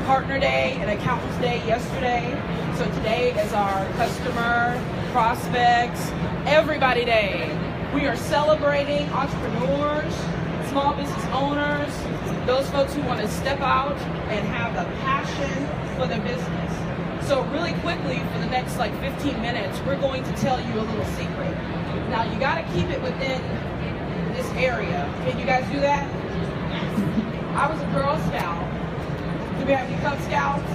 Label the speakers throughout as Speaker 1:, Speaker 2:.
Speaker 1: partner day and accountants day yesterday. So today is our customer, prospects, everybody day. We are celebrating entrepreneurs, small business owners, those folks who want to step out and have the passion for their business. So really quickly, for the next like 15 minutes, we're going to tell you a little secret. Now you got to keep it within this area. Can you guys do that? I was a Girl Scout. Do we have any Cub Scouts?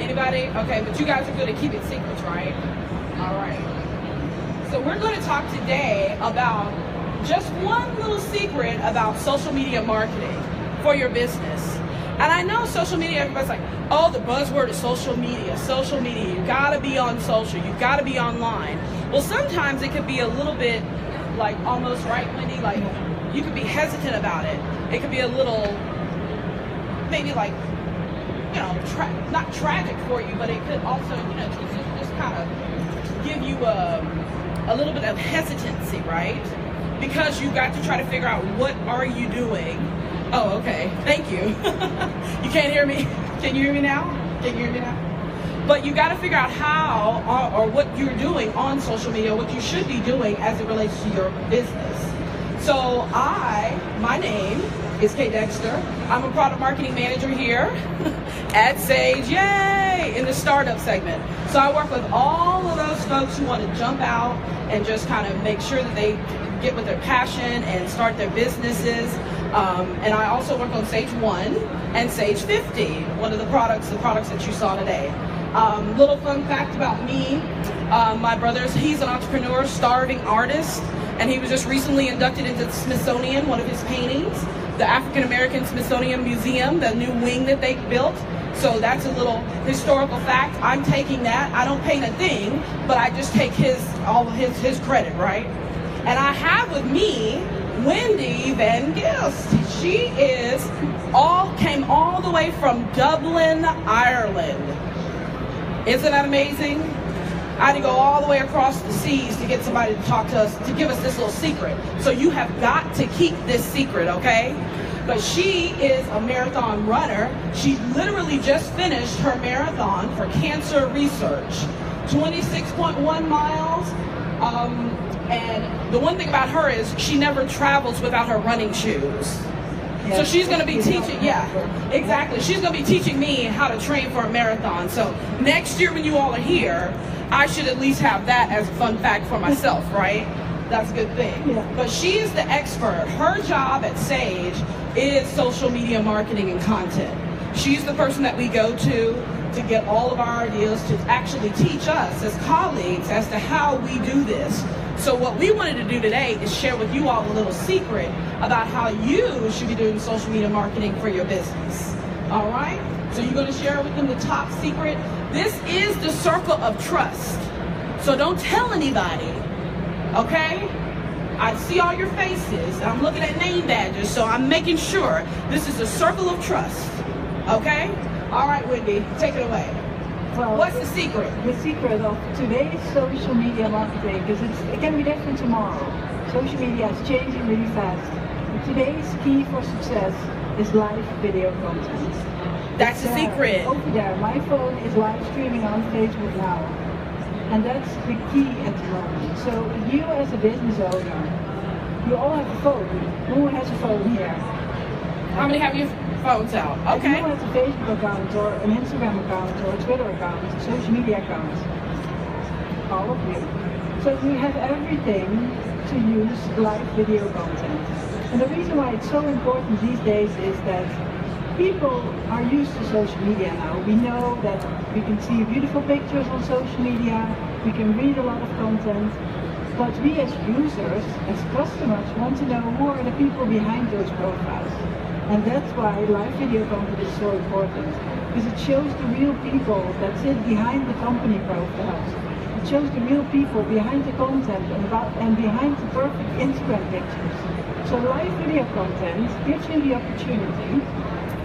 Speaker 1: Anybody? Okay, but you guys are good at keeping secrets, right? All right. So we're going to talk today about just one little secret about social media marketing for your business. And I know social media, everybody's like, oh, the buzzword is social media, you gotta be on social, you gotta be online. Well, sometimes it could be a little bit like almost, right, Wendy, like you could be hesitant about it. It could be a little, maybe like, you know, not tragic for you, but it could also, you know, just kind of give you a little bit of hesitancy, right? Because you got to try to figure out what are you doing. Oh, okay. Thank you. You can't hear me? Can you hear me now? Can you hear me now? But you got to figure out how or what you're doing on social media, what you should be doing as it relates to your business. So my name is Kay Dexter. I'm a product marketing manager here at Sage, yay, in the startup segment. So I work with all of those folks who want to jump out and just kind of make sure that they get with their passion and start their businesses. And I also work on Sage 1 and Sage 50, one of the products that you saw today. Little fun fact about me, my brother, he's an entrepreneur, starving artist, and he was just recently inducted into the Smithsonian, one of his paintings, the African American Smithsonian Museum, the new wing that they built. So that's a little historical fact. I'm taking that. I don't paint a thing, but I just take all of his credit, right? And I have with me Wendy Van Gilst. She came all the way from Dublin, Ireland. Isn't that amazing? I had to go all the way across the seas to get somebody to talk to us, to give us this little secret. So you have got to keep this secret, okay? But she is a marathon runner. She literally just finished her marathon for cancer research. 26.1 miles. And the one thing about her is she never travels without her running shoes. So she's going to be teaching, exactly. She's going to be teaching me how to train for a marathon. So next year when you all are here, I should at least have that as a fun fact for myself, right? That's a good thing. Yeah. But she is the expert. Her job at Sage is social media marketing and content. She's the person that we go to get all of our ideas, to actually teach us as colleagues as to how we do this. So what we wanted to do today is share with you all a little secret about how you should be doing social media marketing for your business. All right? So you're going to share with them the top secret. This is the circle of trust. So don't tell anybody, okay? I see all your faces. I'm looking at name badges, so I'm making sure this is a circle of trust, okay? All right, Wendy, take it away.
Speaker 2: Well,
Speaker 1: what's the secret?
Speaker 2: The secret of today's social media marketing, because it can be different tomorrow. Social media is changing really fast. But today's key for success is live video content.
Speaker 1: That's the secret.
Speaker 2: Over there, my phone is live streaming on Facebook now. And that's the key at the moment. So you as a business owner, you all have a phone. Who has a phone here?
Speaker 1: How many have your phones out? Okay.
Speaker 2: If you have a Facebook account or an Instagram account or a Twitter account, a social media account, all of you. So you have everything to use live video content. And the reason why it's so important these days is that people are used to social media now. We know that we can see beautiful pictures on social media, we can read a lot of content, but we as users, as customers, want to know who are the people behind those profiles. And that's why live video content is so important, because it shows the real people that sit behind the company profiles. It shows the real people behind the content and behind the perfect Instagram pictures. So live video content gives you the opportunity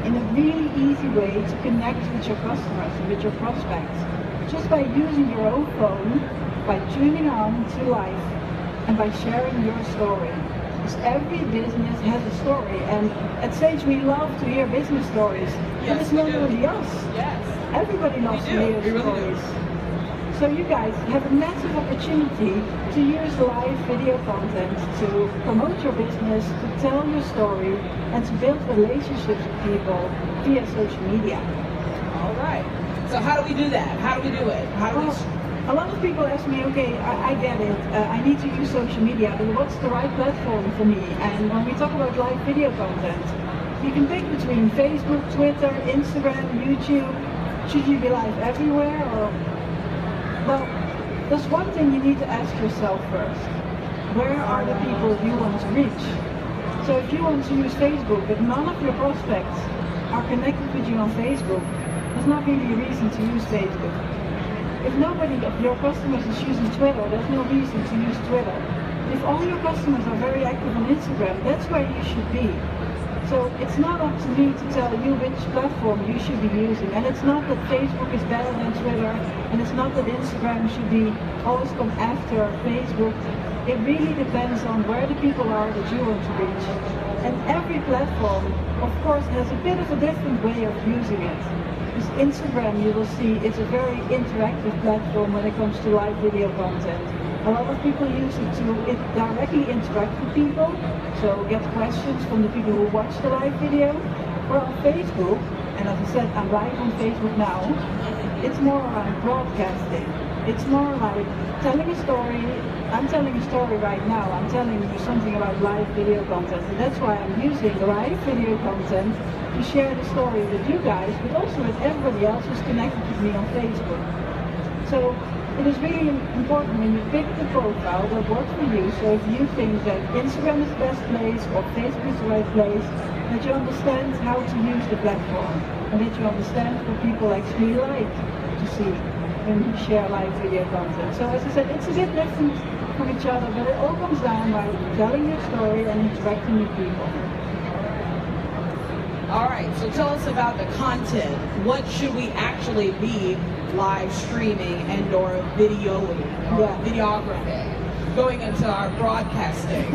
Speaker 2: in a really easy way to connect with your customers and with your prospects. Just by using your own phone, by tuning on to live, and by sharing your story. Because every business has a story, and at Sage we love to hear business stories.
Speaker 1: Yes,
Speaker 2: and it's not
Speaker 1: we do.
Speaker 2: only us.
Speaker 1: Yes.
Speaker 2: Everybody loves
Speaker 1: We
Speaker 2: to
Speaker 1: do.
Speaker 2: hear
Speaker 1: We really
Speaker 2: stories.
Speaker 1: do.
Speaker 2: So you guys have a massive opportunity to use live video content to promote your business, to tell your story, and to build relationships with people via social media.
Speaker 1: All right. So how do we do that? How do we do it? How do we?
Speaker 2: Well, a lot of people ask me, okay, I get it, I need to use social media, but what's the right platform for me? And when we talk about live video content, you can pick between Facebook, Twitter, Instagram, YouTube. Should you be live everywhere? Or, well, there's one thing you need to ask yourself first. Where are the people you want to reach? So if you want to use Facebook, but none of your prospects are connected with you on Facebook, there's not really a reason to use Facebook. If nobody of your customers is using Twitter, there's no reason to use Twitter. If all your customers are very active on Instagram, that's where you should be. So it's not up to me to tell you which platform you should be using. And it's not that Facebook is better than Twitter, and it's not that Instagram should be always come after Facebook. It really depends on where the people are that you want to reach. And every platform, of course, has a bit of a different way of using it. Because Instagram, you will see, is a very interactive platform when it comes to live video content. A lot of people use it to directly interact with people, so get questions from the people who watch the live video. Or on Facebook, and as I said, I'm live on Facebook now, it's more around broadcasting. It's more like telling a story. I'm telling a story right now. I'm telling you something about live video content, and that's why I'm using live video content to share the story with you guys, but also with everybody else who's connected with me on Facebook. So it is really important when you pick the profile that works for you. So if you think that Instagram is the best place or Facebook is the right place, that you understand how to use the platform, and that you understand what people actually like to see when you share live video content. So as I said, it's a bit different from each other, but it all comes down by telling your story and interacting with people.
Speaker 1: All right, so tell us about the content. What should we actually be live streaming and or videoing or videography going into our broadcasting?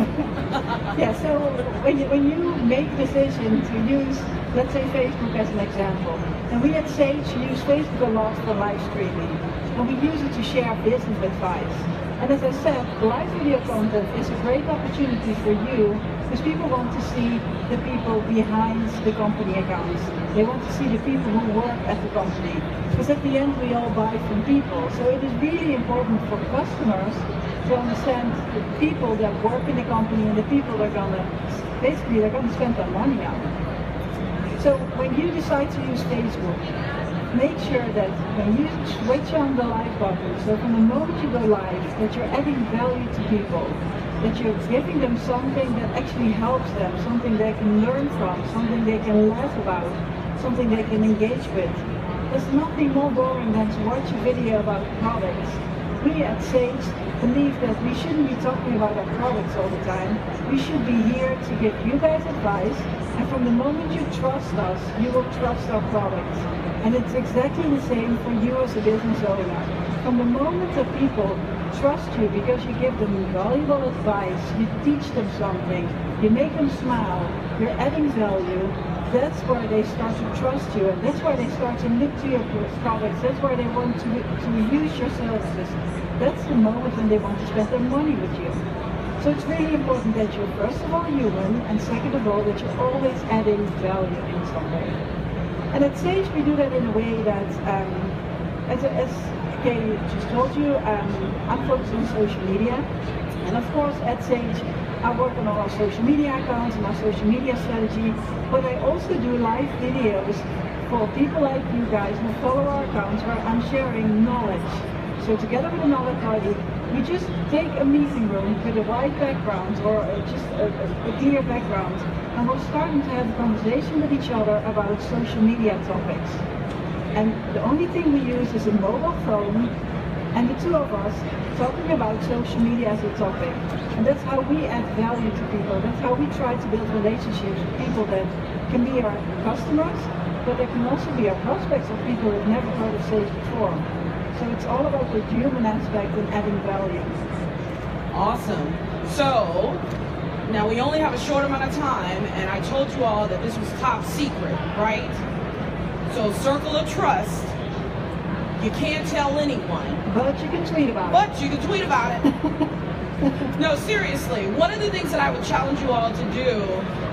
Speaker 2: Yeah, so when you make a decision to use, let's say Facebook as an example, and we at Sage use Facebook a lot for live streaming, and we use it to share business advice. And as I said, live video content is a great opportunity for you because people want to see the people behind the company accounts. They want to see the people who work at the company. Because at the end we all buy from people. So it is really important for customers to understand the people that work in the company and the people they're gonna spend their money on. So when you decide to use Facebook, make sure that when you switch on the live button, so from the moment you go live, that you're adding value to people, that you're giving them something that actually helps them, something they can learn from, something they can laugh about, something they can engage with. There's nothing more boring than to watch a video about products. We at Sage believe that we shouldn't be talking about our products all the time. We should be here to give you guys advice, and from the moment you trust us, you will trust our products. And it's exactly the same for you as a business owner. From the moment that people trust you because you give them valuable advice, you teach them something, you make them smile, you're adding value, that's where they start to trust you, and that's why they start to look to your products, that's why they want to use your services. That's the moment when they want to spend their money with you. So it's really important that you're first of all human, and second of all that you're always adding value in some way. And at Sage we do that in a way that, as Kay just told you, I'm focused on social media, and of course at Sage I work on all our social media accounts and our social media strategy, but I also do live videos for people like you guys who follow our accounts where I'm sharing knowledge. So together with another party, we just take a meeting room with a white background or just a clear background, and we're starting to have a conversation with each other about social media topics. And the only thing we use is a mobile phone, and the two of us talking about social media as a topic. And that's how we add value to people. That's how we try to build relationships with people that can be our customers, but they can also be our prospects or people who've never heard of Sage before. So it's all about the human aspect and adding value.
Speaker 1: Awesome. So Now we only have a short amount of time, and I told you all that this was top secret, right? So circle of trust, you can't tell anyone.
Speaker 2: But you can tweet about it.
Speaker 1: But you can tweet about it. No, seriously, one of the things that I would challenge you all to do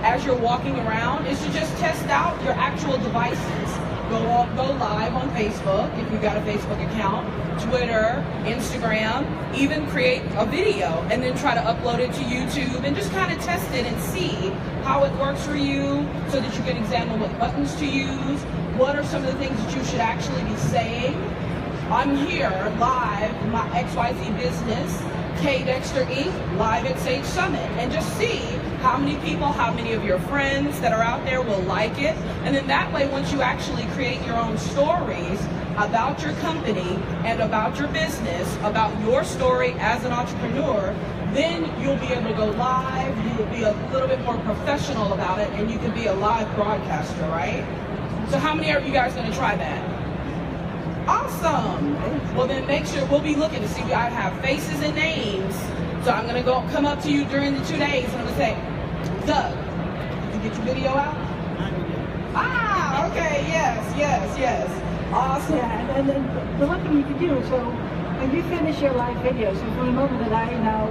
Speaker 1: as you're walking around is to just test out your actual devices. Go live on Facebook if you've got a Facebook account, Twitter, Instagram, even create a video and then try to upload it to YouTube and just kind of test it and see how it works for you so that you can examine what buttons to use, what are some of the things that you should actually be saying. I'm here live, my XYZ business, K Dexter Inc., live at Sage Summit, and just see how many people, how many of your friends that are out there will like it. And then that way, once you actually create your own stories about your company and about your business, about your story as an entrepreneur, then you'll be able to go live, you will be a little bit more professional about it, and you can be a live broadcaster, right? So how many of you guys going to try that? Awesome. Well, then make sure we'll be looking to see. I have faces and names. So I'm going to come up to you during the 2 days and I'm going to say, Doug, did you get your video out? Ah, okay. Yes. Awesome.
Speaker 2: Yeah, and then the one thing you can do, so when you finish your live video, so from the moment that I now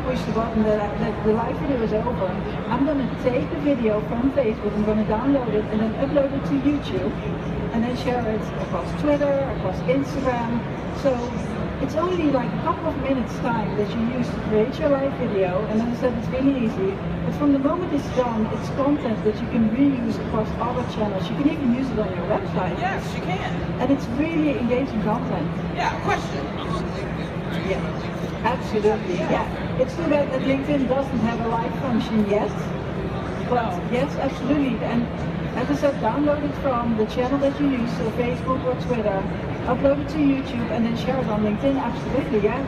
Speaker 2: push the button that the live video is over, I'm going to take the video from Facebook, I'm going to download it and then upload it to YouTube and then share it across Twitter, across Instagram. So it's only like a couple of minutes time that you use to create your live video, and as I said, it's really easy. But from the moment it's done, it's content that you can reuse across other channels. You can even use it on your website.
Speaker 1: Yes, you can.
Speaker 2: And it's really engaging content.
Speaker 1: Yeah, question.
Speaker 2: Yeah, absolutely. Yeah. It's too bad that LinkedIn doesn't have a live function yet. But yes, absolutely. And as I said, download it from the channel that you use, so Facebook or Twitter, upload it to YouTube, and then share it on LinkedIn. Absolutely, yeah.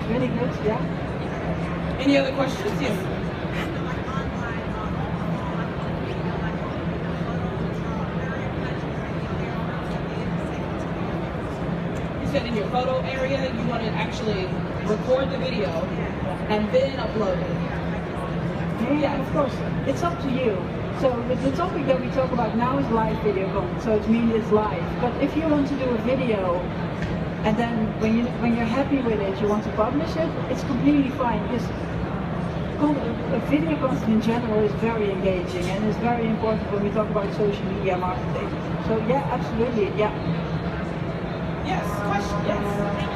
Speaker 2: Really good, yeah.
Speaker 1: Any other questions? Yes. You said in your photo area, you want to actually record the video and then upload it.
Speaker 2: Yeah, of course. It's up to you. So the topic that we talk about now is live video content, so it means it's live. But if you want to do a video and then when you're happy with it, you want to publish it, it's completely fine. Because video content in general is very engaging and is very important when we talk about social media marketing. So yeah, absolutely, yeah.
Speaker 1: Yes, question, yes.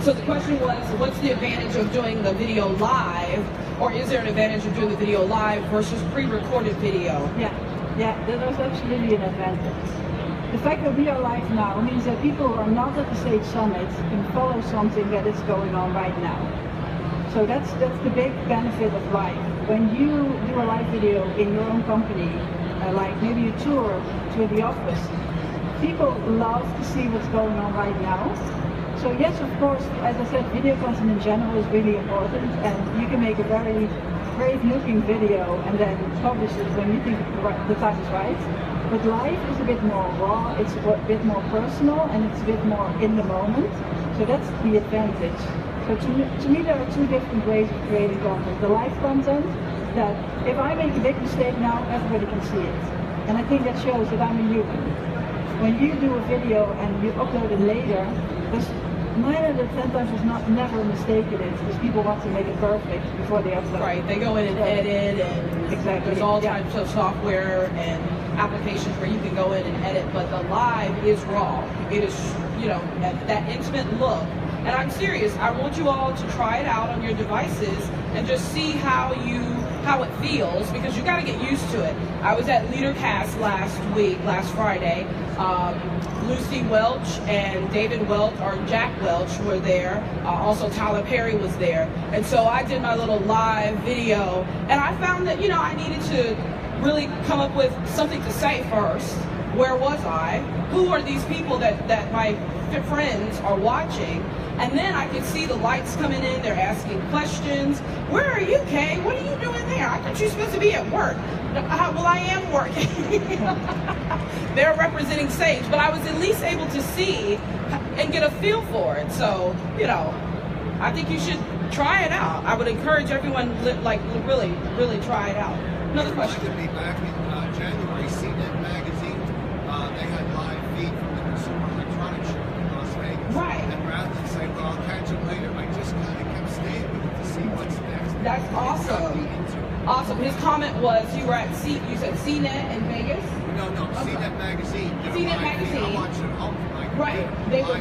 Speaker 1: So the question was, what's the advantage of doing the video live, or is there an advantage of doing the video live versus pre-recorded video?
Speaker 2: Yeah, that was absolutely an advantage. The fact that we are live now means that people who are not at the Sage Summit can follow something that is going on right now. So that's the big benefit of live. When you do a live video in your own company, like maybe a tour to the office, people love to see what's going on right now. So yes, of course, as I said, video content in general is really important, and you can make a very great looking video and then publish it when you think the time is right. But live is a bit more raw, it's a bit more personal, and it's a bit more in the moment. So that's the advantage. So to me there are two different ways of creating content. The live content, that if I make a big mistake now, everybody can see it. And I think that shows that I'm a human. When you do a video and you upload it later, there's 9 out of 10 times there's never a mistake in it, because people want to make it perfect before they upload.
Speaker 1: Right, they go in and edit, and
Speaker 2: exactly.
Speaker 1: There's all types of software and applications where you can go in and edit, but the live is raw. It is, that intimate look. And I'm serious, I want you all to try it out on your devices and just see how it feels, because you got to get used to it. I was at LeaderCast last Friday. Lucy Welch and David Welch, or Jack Welch, were there. Also Tyler Perry was there. And so I did my little live video, and I found that, I needed to really come up with something to say first. where was I? Who are these people that my friends are watching? And then I could see the lights coming in, they're asking questions. Where are you, Kay? What are you doing there? I thought you were supposed to be at work. Well, I am working. They're representing Sage, but I was at least able to see and get a feel for it. So, you know, I think you should try it out. I would encourage everyone, like, really try it out. Another question.
Speaker 3: Me back in January, CNET Magazine, they had live feed from the Consumer Electronics Show in Las Vegas.
Speaker 1: Right.
Speaker 3: And rather than say, well, I'll catch it later, I just kind of kept staying with it to see what's next.
Speaker 1: That's awesome. Awesome. His comment was you were at you said CNET in Vegas?
Speaker 3: No,
Speaker 1: Okay.
Speaker 3: CNET Magazine.
Speaker 1: CNET Magazine.
Speaker 3: I watched it at home.
Speaker 1: Right. They were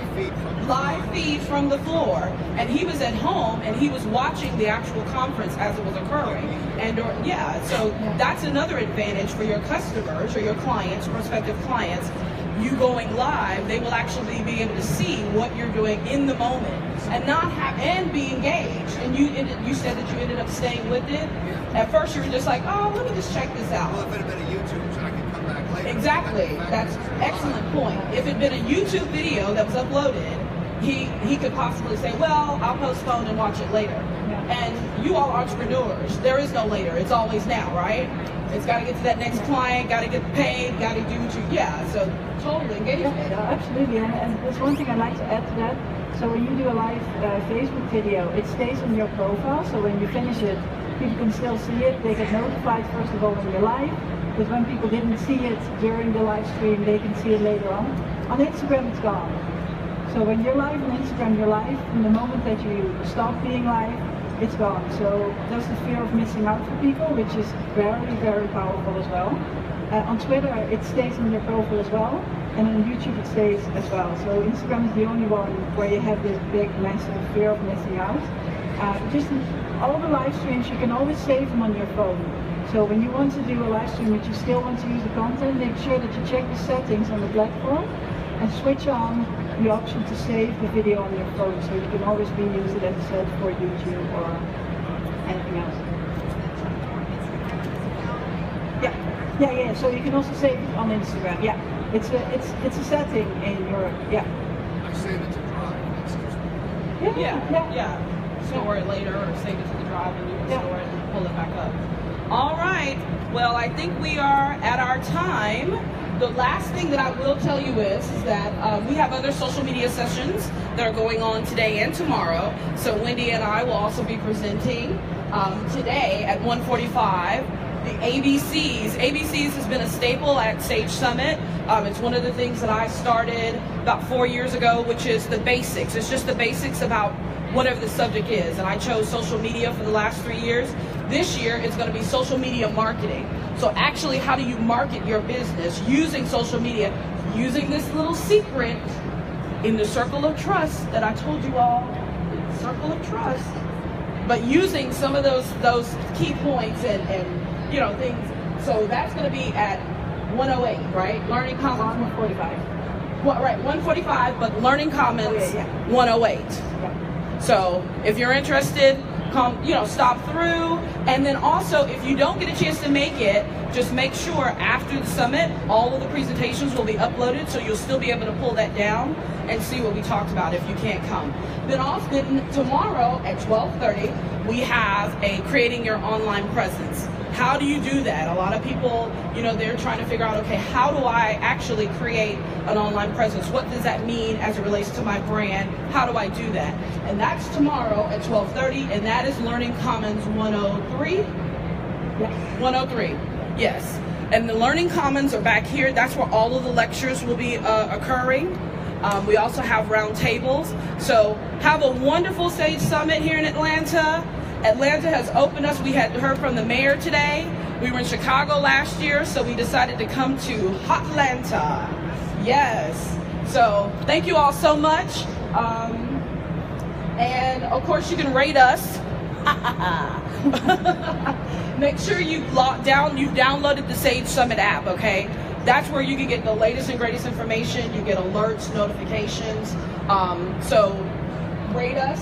Speaker 1: live feed from the floor, and he was at home and he was watching the actual conference as it was occurring. And so that's another advantage for your customers or your clients, prospective clients. You going live, they will actually be able to see what you're doing in the moment and not have and be engaged. And you said that you ended up staying with it. At first, you were just like, oh, let me just check this out.
Speaker 3: Well, if it had been a YouTube, so I could come back later.
Speaker 1: Exactly. That's excellent point. If it had been a YouTube video that was uploaded, he could possibly say, well, I'll postpone and watch it later. And you all entrepreneurs, there is no later. It's always now, right? It's got to get to that next client, got to get paid, got to do what you, so totally engagement.
Speaker 2: Yeah, absolutely. And there's one thing I'd like to add to that. So when you do a live Facebook video, it stays on your profile. So when you finish it, people can still see it. They get notified first of all when you're live. But when people didn't see it during the live stream, they can see it later on. On Instagram, it's gone. So when you're live on Instagram, you're live. From the moment that you stop being live, it's gone. So there's the fear of missing out for people, which is very, very powerful as well. On Twitter, it stays on your profile as well. And on YouTube, it stays as well. So Instagram is the only one where you have this big, massive fear of missing out. Just all the live streams, you can always save them on your phone. So when you want to do a live stream but you still want to use the content, make sure that you check the settings on the platform and switch on the option to save the video on your phone, so you can always reuse it, as I said, for YouTube or anything else. Yeah. So you can also save it on Instagram. Yeah, it's a setting in your
Speaker 3: I save it to Drive.
Speaker 1: Yeah. Store it later or save it to the drive and you can store it and pull it back up. All right. Well, I think we are at our time. The last thing that I will tell you is that we have other social media sessions that are going on today and tomorrow. So Wendy and I will also be presenting today at 1:45. The ABCs. ABCs has been a staple at Sage Summit. It's one of the things that I started about 4 years ago, which is the basics. It's just the basics about whatever the subject is. And I chose social media for the last 3 years. This year, it's going to be social media marketing. So actually, how do you market your business using social media, using this little secret in the circle of trust that I told you all, circle of trust, but using some of those key points and things. So that's going to be at 108, right? Learning Commons
Speaker 2: 145.
Speaker 1: Well, right, 145, but Learning Commons 108.
Speaker 2: Yeah.
Speaker 1: So if you're interested, come, stop through. And then also, if you don't get a chance to make it, just make sure after the summit, all of the presentations will be uploaded, so you'll still be able to pull that down and see what we talked about if you can't come. Then tomorrow at 12:30, we have a Creating Your Online Presence. How do you do that? A lot of people, they're trying to figure out, okay, how do I actually create an online presence? What does that mean as it relates to my brand? How do I do that? And that's tomorrow at 12:30, and that is Learning Commons 103. 103, yes. And the Learning Commons are back here. That's where all of the lectures will be occurring. We also have round tables. So have a wonderful Sage Summit here in Atlanta. Atlanta has opened us. We had heard from the mayor today. We were in Chicago last year, so we decided to come to Hotlanta. Yes. So thank you all so much. And of course, you can rate us. Make sure you've downloaded the Sage Summit app, okay? That's where you can get the latest and greatest information. You get alerts, notifications. So rate us,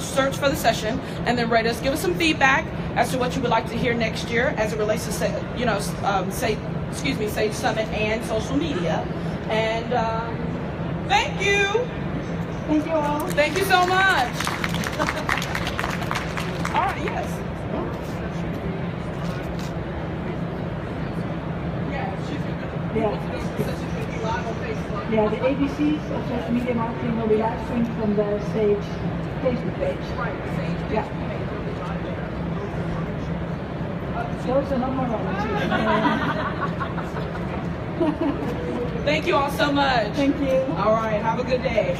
Speaker 1: search for the session, and then rate us. Give us some feedback as to what you would like to hear next year as it relates to Sage Summit and social media. And thank you.
Speaker 2: Thank you all.
Speaker 1: Thank you so much. All right, yes.
Speaker 2: Yeah, the ABCs of social media marketing will be live streamed from the Sage Facebook page.
Speaker 1: Right, Sage.
Speaker 2: Yeah. Those are not my ones.
Speaker 1: Thank you all so much.
Speaker 2: Thank you.
Speaker 1: All right, have a good day.